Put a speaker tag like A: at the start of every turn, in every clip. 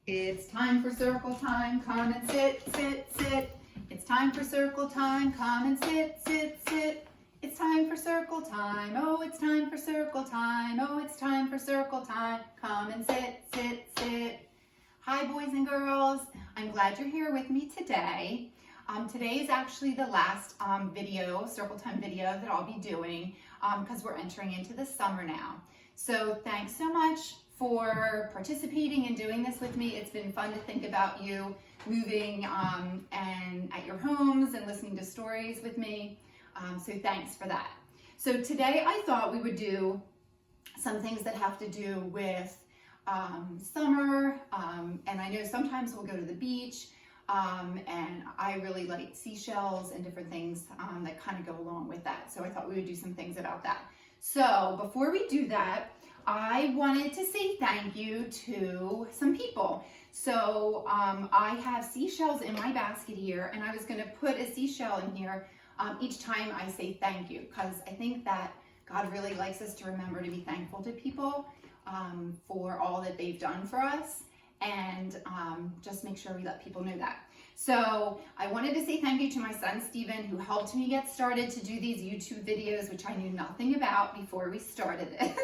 A: It's time for circle time, come and sit, sit, sit. It's time for circle time, come and sit, sit, sit. It's time for circle time, oh it's time for circle time, oh it's time for circle time, come and sit, sit, sit. Hi boys and girls, I'm glad you're here with me today. Today is actually the last circle time video that I'll be doing because we're entering into the summer now. So thanks so much for participating and doing this with me. It's been fun to think about you moving and at your homes and listening to stories with me. So thanks for that. So today I thought we would do some things that have to do with summer, and I know sometimes we'll go to the beach, and I really like seashells and different things that kind of go along with that. So I thought we would do some things about that. So before we do that, I wanted to say thank you to some people. So I have seashells in my basket here, and I was going to put a seashell in here each time I say thank you, because I think that God really likes us to remember to be thankful to people for all that they've done for us, and just make sure we let people know that. So I wanted to say thank you to my son Stephen, who helped me get started to do these YouTube videos, which I knew nothing about before we started this.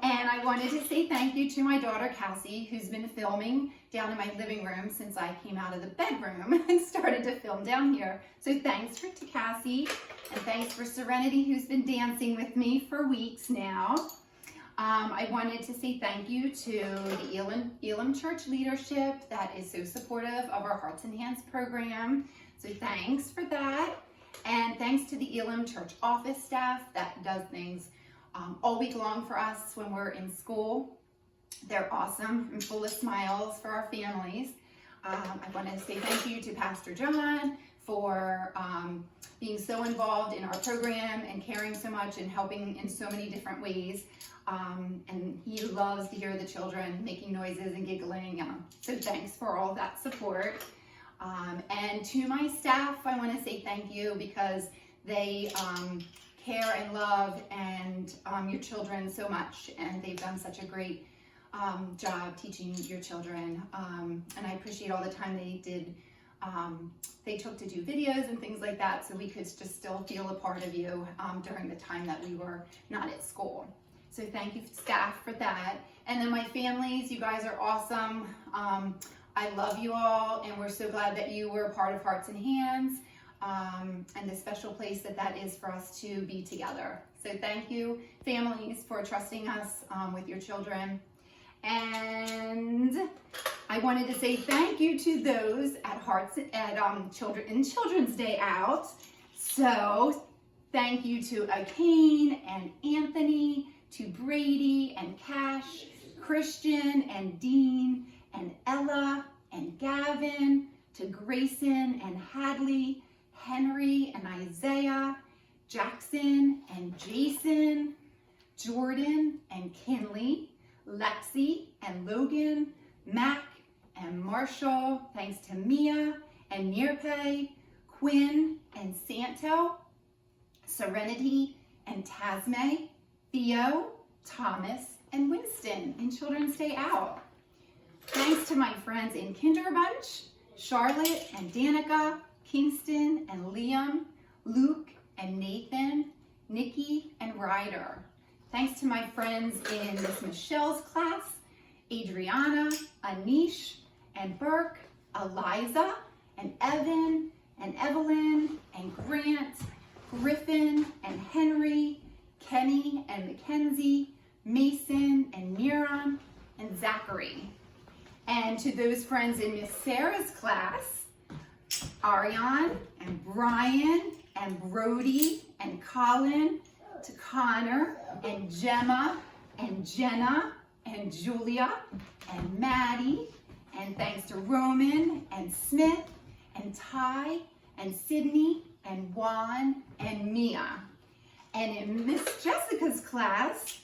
A: And I wanted to say thank you to my daughter Cassie, who's been filming down in my living room since I came out of the bedroom and started to film down here. So thanks to Cassie, and thanks for Serenity, who's been dancing with me for weeks now. I wanted to say thank you to the Elam Church leadership that is so supportive of our Hearts and Hands program. So thanks for that. And thanks to the Elam Church office staff that does things all week long for us when we're in school. They're awesome and full of smiles for our families. I want to say thank you to Pastor John for being so involved in our program and caring so much and helping in so many different ways. And he loves to hear the children making noises and giggling. So thanks for all that support. And to my staff, I want to say thank you because they care and love and your children so much, and they've done such a great job teaching your children, and I appreciate all the time they took to do videos and things like that, so we could just still feel a part of you during the time that we were not at school. So thank you staff for that. And then my families, you guys are awesome. I love you all, and we're so glad that you were a part of Hearts and Hands. And the special place that is for us to be together. So thank you, families, for trusting us with your children. And I wanted to say thank you to those at Children's Day Out. So thank you to Kane and Anthony, to Brady and Cash, Christian and Dean and Ella and Gavin, to Grayson and Hadley, Henry and Isaiah, Jackson and Jason, Jordan and Kinley, Lexi and Logan, Mac and Marshall, thanks to Mia and Nirpe, Quinn and Santo, Serenity and Tasme, Theo, Thomas, and Winston in Children's Day Out. Thanks to my friends in Kinderbunch, Charlotte and Danica, Kingston and Liam, Luke and Nathan, Nikki and Ryder. Thanks to my friends in Miss Michelle's class, Adriana, Anish and Burke, Eliza and Evan and Evelyn and Grant, Griffin and Henry, Kenny and Mackenzie, Mason and Miram and Zachary. And to those friends in Miss Sarah's class, Ariane and Brian and Brody and Colin, to Connor and Gemma and Jenna and Julia and Maddie, and thanks to Roman and Smith and Ty and Sydney and Juan and Mia. And in Miss Jessica's class,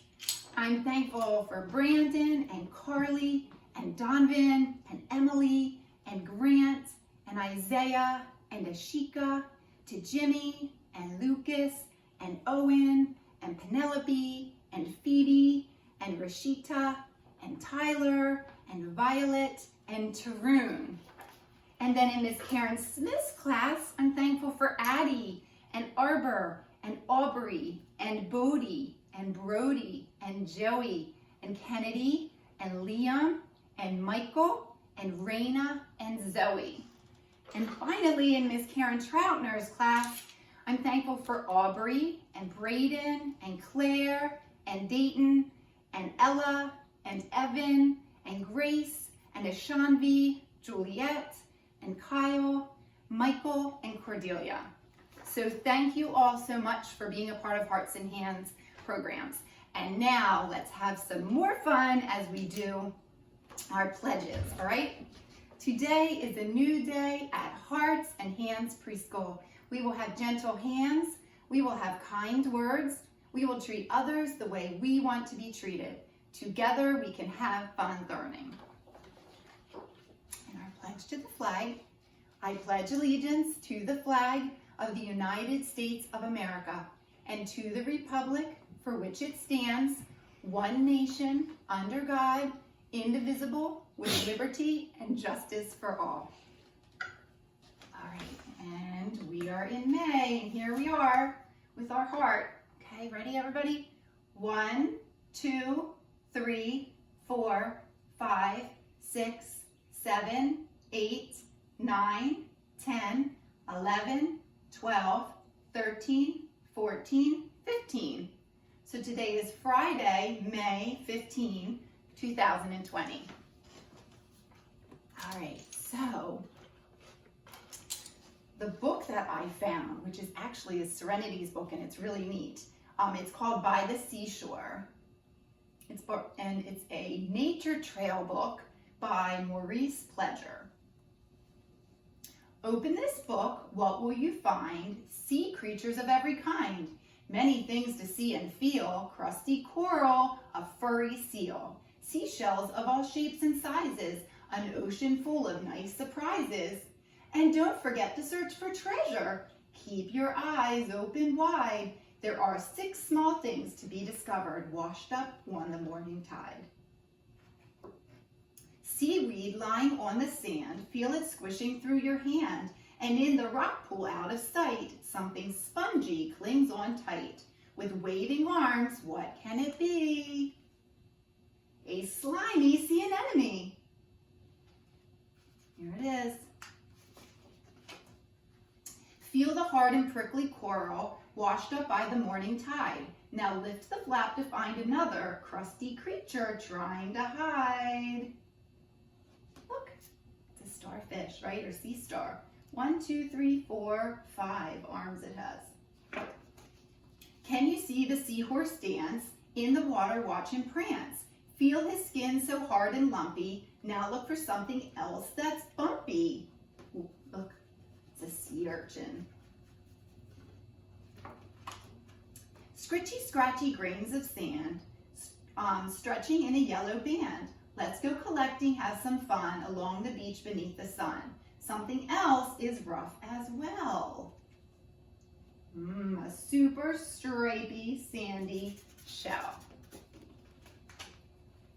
A: I'm thankful for Brandon and Carly and Donovan and Emily and Grant and Isaiah and Ashika, to Jimmy and Lucas and Owen and Penelope and Phoebe and Rashita and Tyler and Violet and Tarun. And then in Miss Karen Smith's class, I'm thankful for Addie and Arbor and Aubrey and Bodie and Brody and Joey and Kennedy and Liam and Michael and Raina and Zoe. And finally, in Miss Karen Troutner's class, I'm thankful for Aubrey and Braden and Claire and Dayton and Ella and Evan and Grace and Ashanvi, Juliet and Kyle, Michael and Cordelia. So thank you all so much for being a part of Hearts and Hands programs. And now let's have some more fun as we do our pledges, all right? Today is a new day at Hearts and Hands Preschool. We will have gentle hands, we will have kind words, we will treat others the way we want to be treated. Together we can have fun learning. And our pledge to the flag. I pledge allegiance to the flag of the United States of America and to the republic for which it stands, one nation, under God, indivisible, with liberty and justice for all. All right, and we are in May, and here we are with our heart. Okay, ready everybody? 1, 2, 3, 4, 5, 6, 7, 8, 9, 10, 11, 12, 13, 14, 15. So today is Friday, May 15, 2020. All right, so the book that I found, which is actually a Serenity's book, and it's really neat. It's called By the Seashore. It's a nature trail book by Maurice Pledger. Open this book, what will you find? Sea creatures of every kind. Many things to see and feel. Crusty coral, a furry seal. Seashells of all shapes and sizes. An ocean full of nice surprises. And don't forget to search for treasure. Keep your eyes open wide. There are 6 small things to be discovered, washed up on the morning tide. Seaweed lying on the sand, feel it squishing through your hand. And in the rock pool out of sight, something spongy clings on tight. With waving arms, what can it be? A slimy sea anemone. Here it is. Feel the hard and prickly coral washed up by the morning tide. Now lift the flap to find another crusty creature trying to hide. Look, it's a starfish, right? Or sea star. 1, 2, 3, 4, 5 arms it has. Can you see the seahorse dance? In the water watch him prance. Feel his skin so hard and lumpy. Now look for something else that's bumpy. Ooh, look, it's a sea urchin. Scritchy, scratchy grains of sand, stretching in a yellow band. Let's go collecting, have some fun along the beach beneath the sun. Something else is rough as well. A super stripy, sandy shell.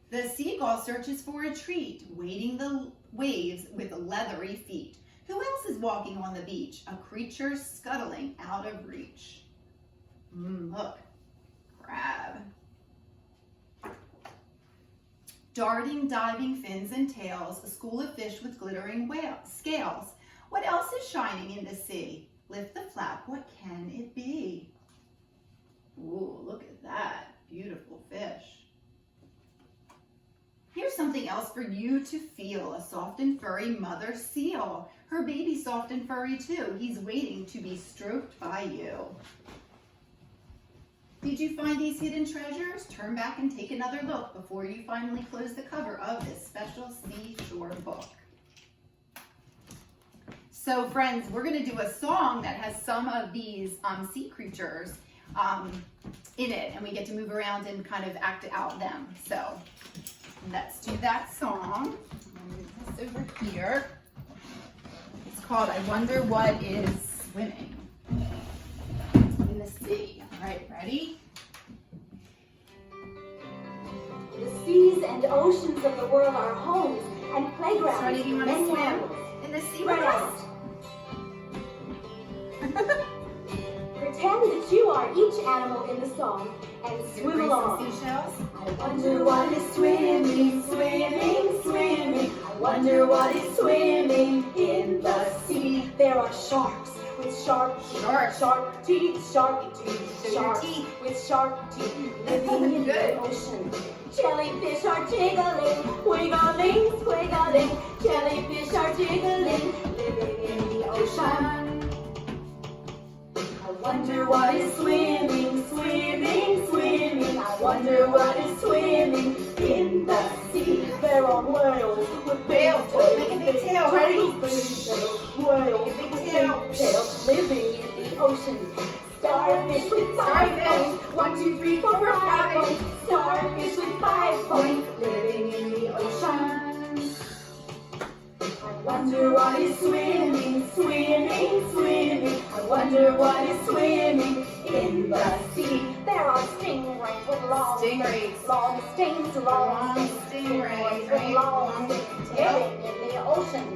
A: The seagull searches for a treat, wading the waves with leathery feet. Who else is walking on the beach? A creature scuttling out of reach. Look, crab. Darting, diving fins and tails, a school of fish with glittering scales. What else is shining in the sea? Lift the flap, what can it be? Ooh, look at that, beautiful fish. Here's something else for you to feel, a soft and furry mother seal. Her baby's soft and furry too. He's waiting to be stroked by you. Did you find these hidden treasures? Turn back and take another look before you finally close the cover of this special seashore book. So friends, we're going to do a song that has some of these sea creatures in it, and we get to move around and kind of act out them. So let's do that song. I'll move this over here. It's called I Wonder What Is Swimming in the Sea. All right, ready?
B: The seas and oceans of the world are homes and playgrounds.
A: Shorty, do you want to
B: many
A: swim
B: animals.
A: in the sea
B: Spread
A: with
B: out.
A: us?
B: Pretend that you are each animal in the song and swim
A: Bring
B: along.
A: some seashells.
B: I wonder what is swimming, swimming, swimming. I wonder what is swimming in the sea. There are sharks with sharp teeth, sharp teeth, sharks with sharp teeth living in the ocean. Jellyfish are jiggling, wiggling, squiggling. Jellyfish are jiggling, living in the ocean. I wonder what is swimming, swimming, swimming. I wonder what is swimming in the sea. There are whales with big tails,
A: Make a big tail, ready?
B: whales with big tails living in the ocean. Starfish with 5 points, 1, 2, 3, 4, 5 points. Starfish with 5 points, living in the ocean. I wonder what is swimming, swimming, swimming. I wonder what is swimming in the sea. There are stingrays with long
A: Stingrays.
B: long stings, long
A: Stingrays,
B: with
A: right?
B: long living in the ocean.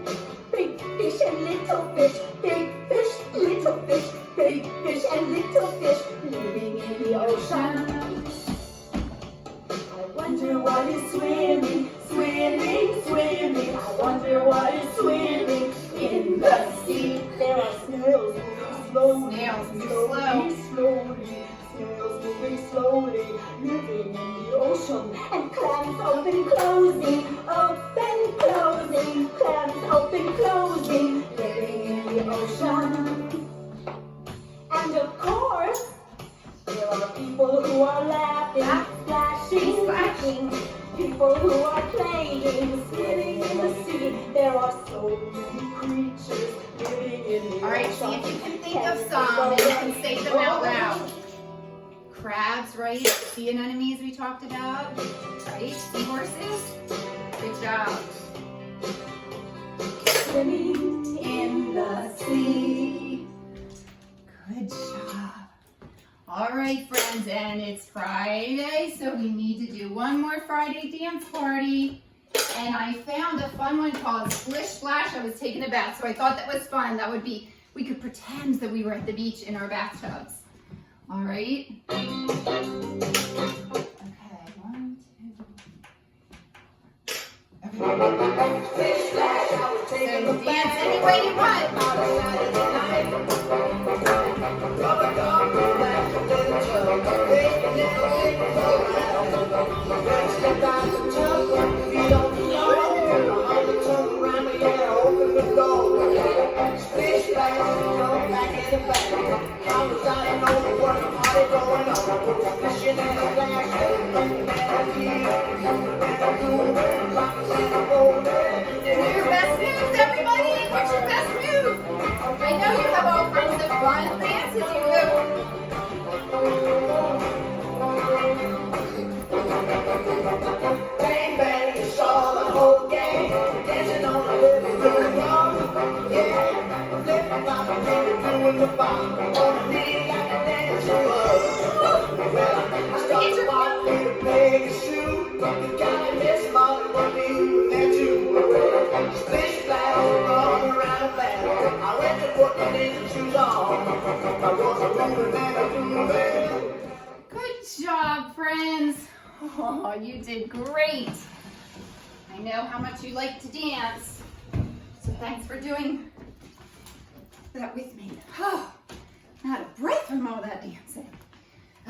B: Big fish and little fish, big fish, little fish, big fish and little fish living in the ocean. I wonder what is swimming, swimming, swimming. I wonder what is swimming in the sea. There are snails moving slowly,
A: Snails move
B: slowly. Snails moving slowly, living in the ocean. And clams open, closing, open, closing. Clams open, closing, living in the ocean. And of course, there are people who are laughing, splashing, splashing. People who are playing, swimming in the sea. There are so many creatures living in the ocean.
A: All right, see if you can think of some and you can say them out loud. Crabs, right? Sea anemones we talked about, right? Seahorses. Good job.
B: Swimming in the sea.
A: Good job. All right, friends, and it's Friday, so we need to do one more Friday dance party. And I found a fun one called Splish Splash. I was taking a bath, so I thought that was fun. That would be, we could pretend that we were at the beach in our bathtubs. All right. Okay, 1, 2. Okay. So dance any way you want. Your best moves, everybody! What's your best move? I know you have all kinds of fun dances you do.
C: Bang, bang, you saw the whole gang dancing on the living room floor. Yeah, flipping, flopping, doing the bop on the knee like a dancing bug. Well, I started walking to make a shoe. You gotta miss Molly when we were there too. Splish splash, all around the back. I went to put my dancing shoes on. I was a moving and a grooving.
A: Good job, friends. Oh, you did great. I know how much you like to dance, so thanks for doing that with me. Oh, I'm out of breath from all that dancing.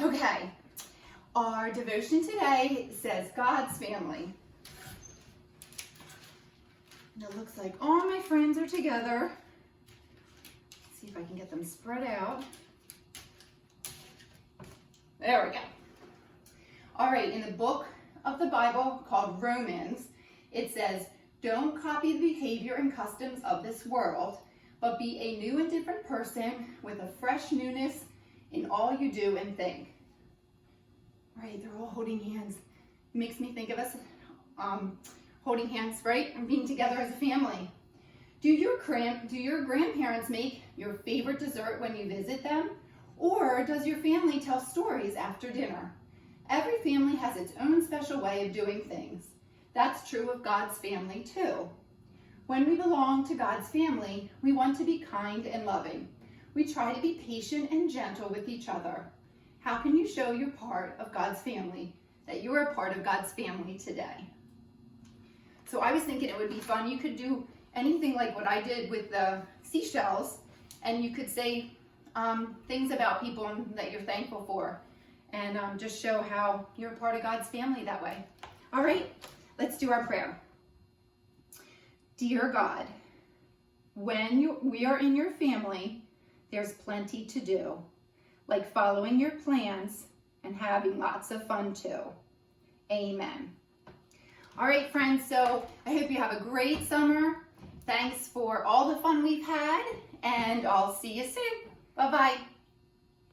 A: Okay, our devotion today says God's family. And it looks like all my friends are together. Let's see if I can get them spread out. There we go. All right, in the book of the Bible called Romans, it says, don't copy the behavior and customs of this world, but be a new and different person with a fresh newness in all you do and think. All right, they're all holding hands. Makes me think of us holding hands, right? And being together as a family. Do your grandparents make your favorite dessert when you visit them? Or does your family tell stories after dinner? Every family has its own special way of doing things. That's true of God's family too. When we belong to God's family, we want to be kind and loving. We try to be patient and gentle with each other. How can you show you're part of God's family, that you are a part of God's family today? So I was thinking it would be fun. You could do anything like what I did with the seashells, and you could say things about people that you're thankful for, and just show how you're a part of God's family that way. All right, let's do our prayer. Dear God, when we are in your family, there's plenty to do, like following your plans and having lots of fun too. Amen. All right, friends, so I hope you have a great summer. Thanks for all the fun we've had, and I'll see you soon. Bye-bye.